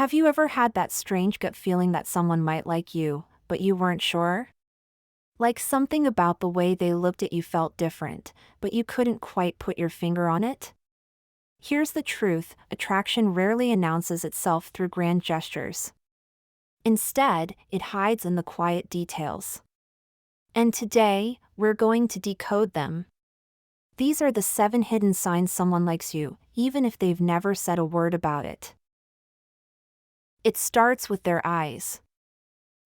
Have you ever had that strange gut feeling that someone might like you, but you weren't sure? Like something about the way they looked at you felt different, but you couldn't quite put your finger on it? Here's the truth: attraction rarely announces itself through grand gestures. Instead, it hides in the quiet details. And today, we're going to decode them. These are the 7 hidden signs someone likes you, even if they've never said a word about it. It starts with their eyes.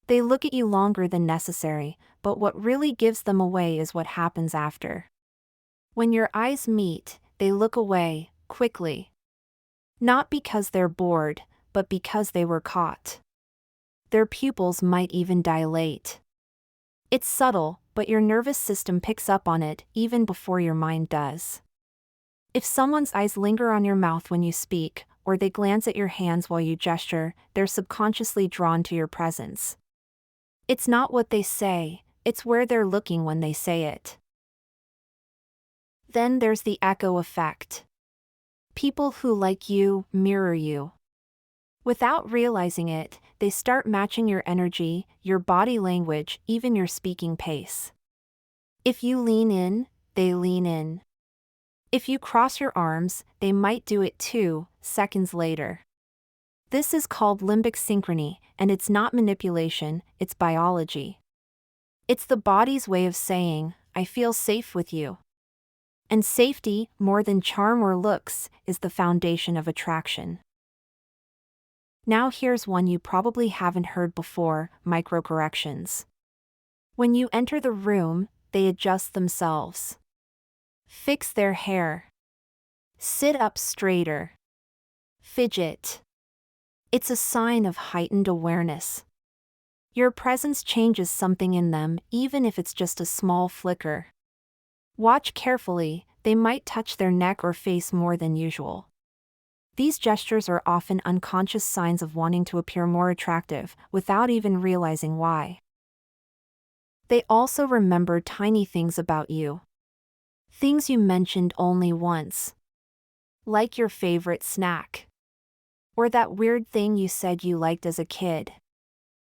They look at you longer than necessary, but what really gives them away is what happens after. When your eyes meet, they look away, quickly. Not because they're bored, but because they were caught. Their pupils might even dilate. It's subtle, but your nervous system picks up on it even before your mind does. If someone's eyes linger on your mouth when you speak, or they glance at your hands while you gesture, they're subconsciously drawn to your presence. It's not what they say, it's where they're looking when they say it. Then there's the echo effect. People who like you mirror you. Without realizing it, they start matching your energy, your body language, even your speaking pace. If you lean in, they lean in. If you cross your arms, they might do it too, seconds later. This is called limbic synchrony, and it's not manipulation, it's biology. It's the body's way of saying, I feel safe with you. And safety, more than charm or looks, is the foundation of attraction. Now here's one you probably haven't heard before: microcorrections. When you enter the room, they adjust themselves. Fix their hair. Sit up straighter. Fidget. It's a sign of heightened awareness. Your presence changes something in them, even if it's just a small flicker. Watch carefully, they might touch their neck or face more than usual. These gestures are often unconscious signs of wanting to appear more attractive, without even realizing why. They also remember tiny things about you. Things you mentioned only once. Like your favorite snack. Or that weird thing you said you liked as a kid.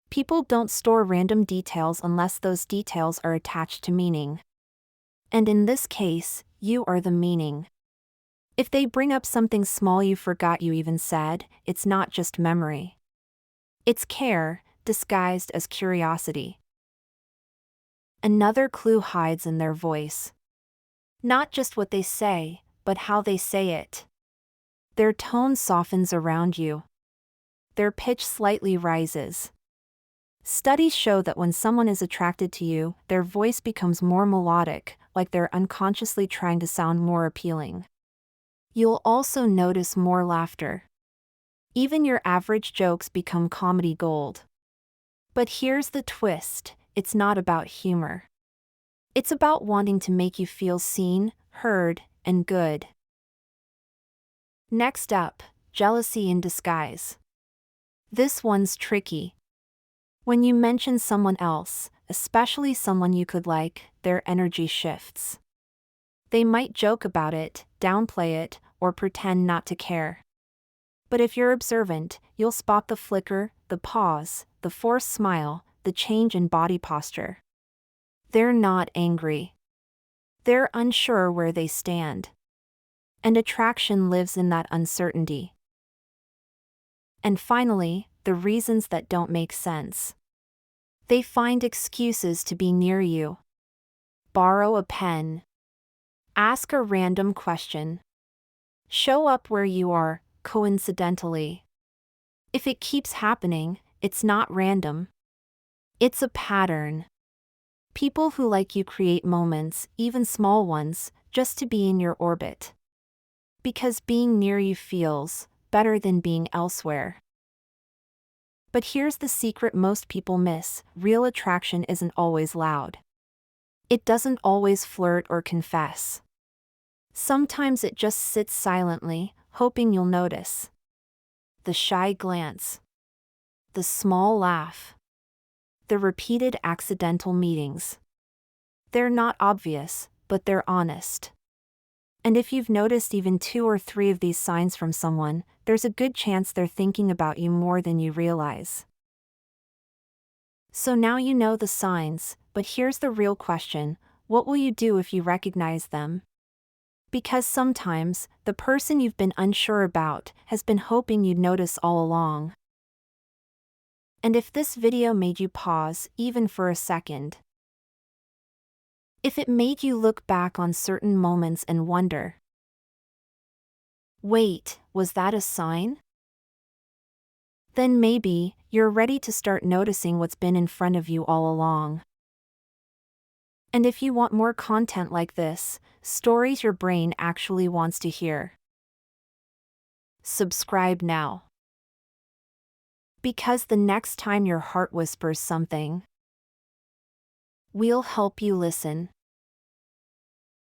People don't store random details unless those details are attached to meaning. And in this case, you are the meaning. If they bring up something small you forgot you even said, it's not just memory. It's care, disguised as curiosity. Another clue hides in their voice. Not just what they say, but how they say it. Their tone softens around you. Their pitch slightly rises. Studies show that when someone is attracted to you, their voice becomes more melodic, like they're unconsciously trying to sound more appealing. You'll also notice more laughter. Even your average jokes become comedy gold. But here's the twist: it's not about humor. It's about wanting to make you feel seen, heard, and good. Next up, jealousy in disguise. This one's tricky. When you mention someone else, especially someone you could like, their energy shifts. They might joke about it, downplay it, or pretend not to care. But if you're observant, you'll spot the flicker, the pause, the forced smile, the change in body posture. They're not angry. They're unsure where they stand. And attraction lives in that uncertainty. And finally, the reasons that don't make sense. They find excuses to be near you. Borrow a pen. Ask a random question. Show up where you are, coincidentally. If it keeps happening, it's not random. It's a pattern. People who like you create moments, even small ones, just to be in your orbit. Because being near you feels better than being elsewhere. But here's the secret most people miss: real attraction isn't always loud. It doesn't always flirt or confess. Sometimes it just sits silently, hoping you'll notice. The shy glance. The small laugh. The repeated accidental meetings. They're not obvious, but they're honest. And if you've noticed even 2 or 3 of these signs from someone, there's a good chance they're thinking about you more than you realize. So now you know the signs, but here's the real question: what will you do if you recognize them? Because sometimes, the person you've been unsure about has been hoping you'd notice all along. And if this video made you pause, even for a second, if it made you look back on certain moments and wonder, wait, was that a sign? Then maybe, you're ready to start noticing what's been in front of you all along. And if you want more content like this, stories your brain actually wants to hear, subscribe now. Because the next time your heart whispers something, we'll help you listen.